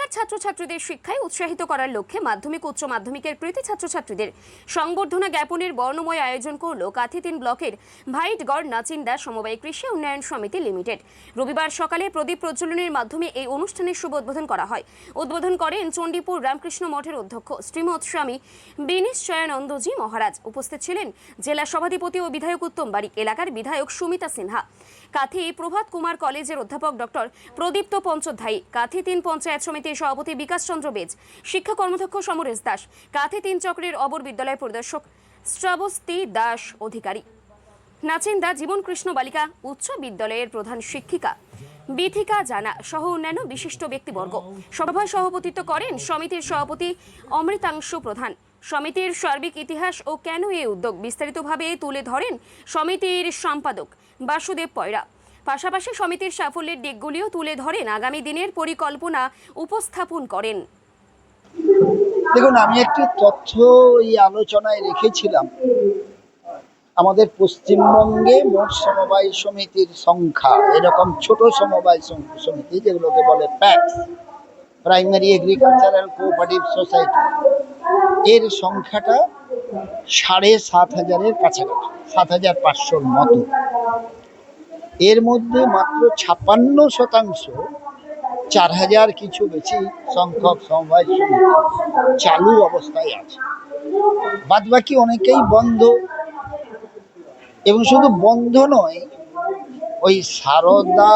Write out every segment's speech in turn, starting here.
বেকার ছাত্রছাত্রীদের শিক্ষায় উৎসাহিত করার লক্ষ্যে মাধ্যমিক উচ্চ মাধ্যমিকের কৃতী ছাত্রছাত্রীদের সংবর্ধনা জ্ঞাপনের বর্ণময় আয়োজন করল কাথি ৩ ব্লকের ভাইটগড় নাচিন্দা সমবায় কৃষি উন্নয়ন সমিতি লিমিটেড। রবিবার সকালে প্রদীপ প্রজ্বলনের মাধ্যমে এই অনুষ্ঠানের শুভ উদ্বোধন করা হয়। উদ্বোধন করেন চণ্ডীপুর রামকৃষ্ণ মঠের অধ্যক্ষ শ্রীমৎ স্বামী বিনিশ্চয়ানন্দজি মহারাজ। উপস্থিত ছিলেন জেলা সভাধিপতি ও বিধায়ক উত্তম বারিক, এলাকার বিধায়ক সুমিতা সিনহা, কাথি প্রভাত কুমার কলেজের অধ্যাপক ডক্টর প্রদীপ্ত পঞ্চোধ্যায়ী, কাথি ৩ পঞ্চায়েত সমিতির সভাপতি বিকাশ চন্দ্র বেজ, শিক্ষা কর্মদক্ষ সমরেশ দাস, কাথি ৩ চক্রের অবর বিদ্যালয় পরিদর্শক শ্রাবস্তি দাস অধিকারী, নাচিন্দা জীবন কৃষ্ণ বালিকা উচ্চ বিদ্যালয়ের প্রধান শিক্ষিকা বিথিকা জানা সহ অন্যান্য বিশিষ্ট ব্যক্তিবর্গ। সভায় সভাপতিত্ব করেন সমিতির সভাপতি অমৃতাংশু প্রধান। সমিতির সার্বিক ইতিহাস ও কেন এই উদ্যোগ বিস্তারিতভাবে তুলে ধরেন সমিতির সম্পাদক বাসুদেব পয়রা। পাশাপাশি সমিতির সাফল্যের দিকগুলিও তুলে ধরেন, আগামী দিনের পরিকল্পনা উপস্থাপন করেন। দেখুন, আমি একটি তথ্য এই আলোচনায় রেখেছিলাম। আমাদের পশ্চিমবঙ্গে মোট সমবায় সমিতির সংখ্যা, এরকম ছোট সমবায় সমিতি যেগুলোকে বলে packs, primary agricultural cooperative society, এর সংখ্যাটা ৭,৫০০-এর কাছাকাছি, ৭,৫০০-র মতো। এর মধ্যে মাত্র ৫৬% ৪,০০০ কিছু বেশি সংখ্যক সমবায় সমিতি চালু অবস্থায় আছে। বাদবাকি অনেকেই বন্ধ, এবং শুধু বন্ধ নয়, ওই সারদা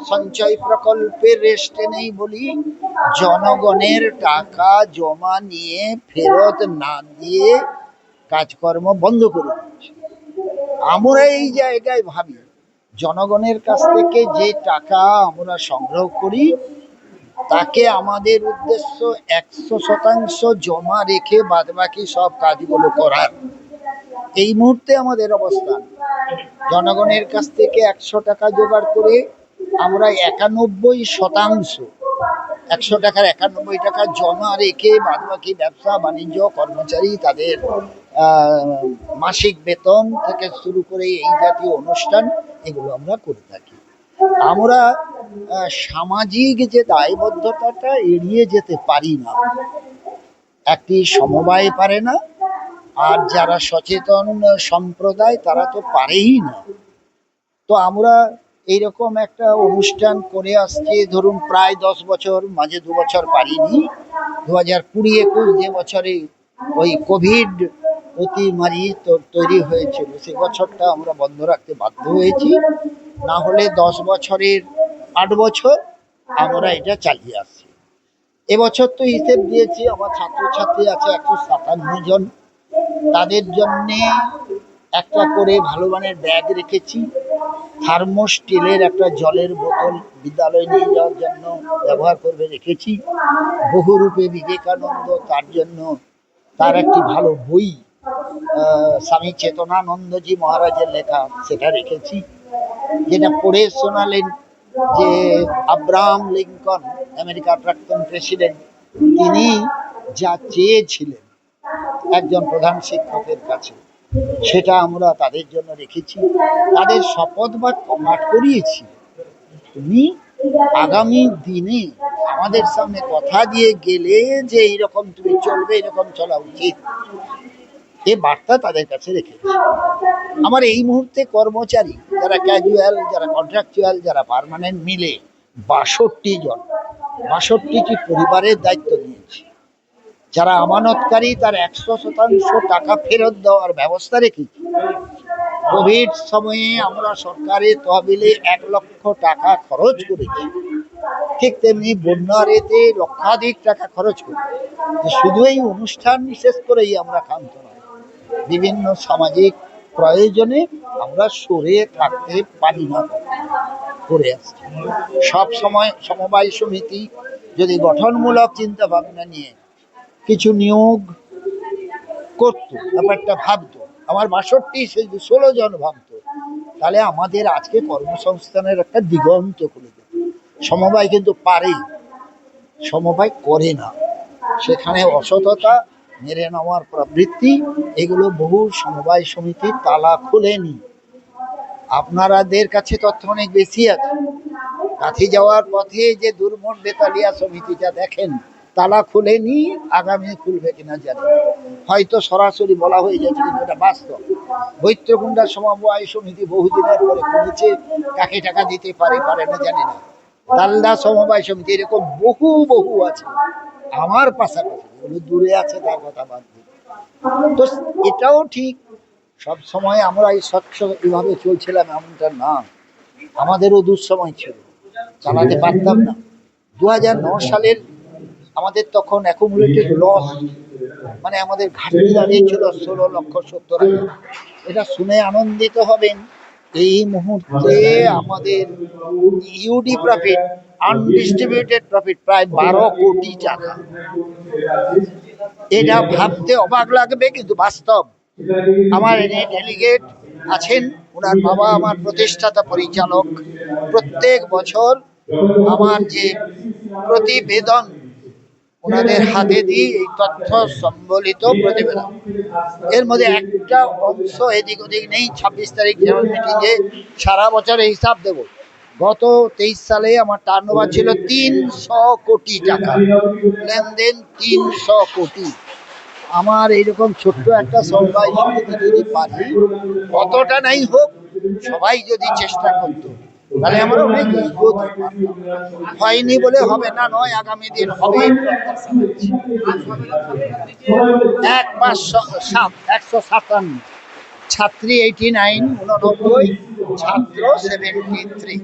সঞ্চয় প্রকল্পের রেস্টে নেই বলি জনগণের টাকা জমা নিয়ে ফেরত না দিয়ে কাজকর্ম বন্ধ করে দিচ্ছে। আমরা এই জায়গায় ভাবি, জনগণের কাছ থেকে যে টাকা আমরা সংগ্রহ করি তাকে আমাদের উদ্দেশ্য ১০০% জমা রেখে বাদবাকি সব কাজগুলো করার। এই মুহূর্তে আমাদের অবস্থান, জনগণের কাছ থেকে ১০০ টাকা জোগাড় করে আমরা ৯১%, ১০০ টাকার ৯১ টাকা জমা রেখে বাদবাকি ব্যবসা বাণিজ্য, কর্মচারী, তাদের মাসিক বেতন থেকে শুরু করে এই জাতীয় অনুষ্ঠান, এগুলো আমরা করে থাকি। আমরা সামাজিক যে দায়বদ্ধতাটা এড়িয়ে যেতে পারি না, একটি সমবায় পারে না, আর যারা সচেতন সম্প্রদায় তারা তো পারেই না। তো আমরা এইরকম একটা অনুষ্ঠান করে আসছি ধরুন প্রায় ১০ বছর, মাঝে ২ বছর পারিনি। ২০২০-২১ যে বছরে ওই কোভিড অতিমারি তৈরি হয়েছিল, সে বছরটা আমরা বন্ধ রাখতে বাধ্য হয়েছি। না হলে ১০ বছরের ৮ বছর আমরা এটা চালিয়ে আসছি। এবছর তো হিসেব দিয়েছি, আমার ছাত্রছাত্রী আছে ১৫৭ জন, তাদের জন্যে একটা করে ভালো মানের ব্যাগ রেখেছি, থার্মো স্টিলের একটা জলের বোতল বিদ্যালয়ে নিয়ে যাওয়ার জন্য ব্যবহার করবে রেখেছি, বহুরূপে বিবেকানন্দ তার জন্য তার একটি ভালো বই স্বামী চেতনানন্দজি মহারাজের লেখা, সেটা রেখেছি, যেটা পড়ে শোনালেন যে আব্রাহাম লিঙ্কন, আমেরিকার প্রাক্তন প্রেসিডেন্ট, তিনি যা চেয়েছিলেন একজন প্রধান শিক্ষকের কাছে, সেটা আমরা তাদের জন্য রেখেছি। তাদের শপথ বাক্য পাঠ করিয়েছি, তুমি আগামী দিনে আমাদের সামনে কথা দিয়ে গেলে যে এইরকম তুমি চলবে, এরকম চলা উচিত, এ বার্তা তাদের কাছে রেখেছি। আমার এই মুহূর্তে কর্মচারী যারা ক্যাজুয়াল, যারা কন্ট্রাকচুয়াল, যারা পার্মানেন্ট মিলে ৬২ জন, ৬২টি পরিবারের দায়িত্ব নিয়েছি। যারা আমানতকারী তার ১০০% টাকা ফেরত দেওয়ার ব্যবস্থা রেখেছি। কোভিড সময়ে আমরা সরকারের তহবিলে ১ লক্ষ টাকা খরচ করেছি, ঠিক তেমনি বন্যার এতে লক্ষাধিক টাকা খরচ করি। শুধু এই অনুষ্ঠান বিশেষ করেই আমরা ক্ষান্ত নয়, বিভিন্ন সামাজিক প্রয়োজনে আমরা সরে থাকতে পারি না, করে আসছি। সব সময় সমবায় সমিতি যদি গঠনমূলক চিন্তা ভাবনা নিয়ে কিছু নিয়োগ করতো, ব্যাপারটা ভাবতো, আমার ৬২ জন ভাবতো, তাহলে আমাদের আজকে কর্মসংস্থানের একটা দিগন্ত খুলে যেত। সমবায় কিন্তু পারে, সমবায় করে না, সেখানে অসততা, মেরে নেওয়ার প্রবৃত্তি, এগুলো বহু সমবায় সমিতি তালা খুলেনি। আপনাদের কাছে তথ্য অনেক বেশি আছে, কাঁথি যাওয়ার পথে যে দুর্মন বেতালিয়া সমিতিটা দেখেন তালা খুলেনি, আগামী খুলবে কিনা জানি, হয়তো সরাসরি বলা হয়ে যাচ্ছে, কিন্তু এটা বাস্তব। বৈত্রকুণ্ডা সমবায় সমিতি বহুদিনের পরে খুলেছে, কাকে টাকা দিতে পারে পারে না জানি না। তালদা সমবায় সমিতি, এরকম বহু বহু আছে আমার পাশাপাশি, যেগুলো দূরে আছে তার কথা বাদ দিই। তো এটাও ঠিক, সব সময় আমরা এই স্বচ্ছ এভাবে চলছিলাম এমনটা না, আমাদেরও দুঃসময় ছিল, চালাতে পারতাম না। 2009 সালের আমাদের তখন অ্যাকুমুলেটেড লস, মানে আমাদের ঘাটতি দাঁড়িয়েছিল 16,70,000। এটা শুনে আনন্দিত হবেন, এই মুহূর্তে আমাদের ইউডি প্রফিট, আনডিস্ট্রিবিউটেড প্রফিট প্রায় 12 কোটি টাকা। এটা ভাবতে অবাক লাগবে, কিন্তু বাস্তব। আমার এনে ডেলিগেট আছেন, ওনার বাবা আমার প্রতিষ্ঠাতা পরিচালক। প্রত্যেক বছর আমার যে প্রতিবেদন ওনাদের হাতে দিই, এই তথ্য সম্বলিত প্রতিবেদন, এর মধ্যে একটা অংশ এদিক ওদিক নেই। 26 তারিখ যেমন মিটিংয়ে সারা বছরে হিসাব দেব। গত 23 সালে আমার টার্নওভার ছিল 300 কোটি টাকা, লেনদেন 300 কোটি। আমার এইরকম ছোট্ট একটা সমবায় সমিতি যদি পারি, কতটা নাই হোক, সবাই যদি চেষ্টা করতো, তাহলে আমরা অনেক এগোতে পারতাম। হয়নি বলে হবে না নয়, আগামী দিন হবে। 157, ছাত্রী 89, 89, ছাত্র 73।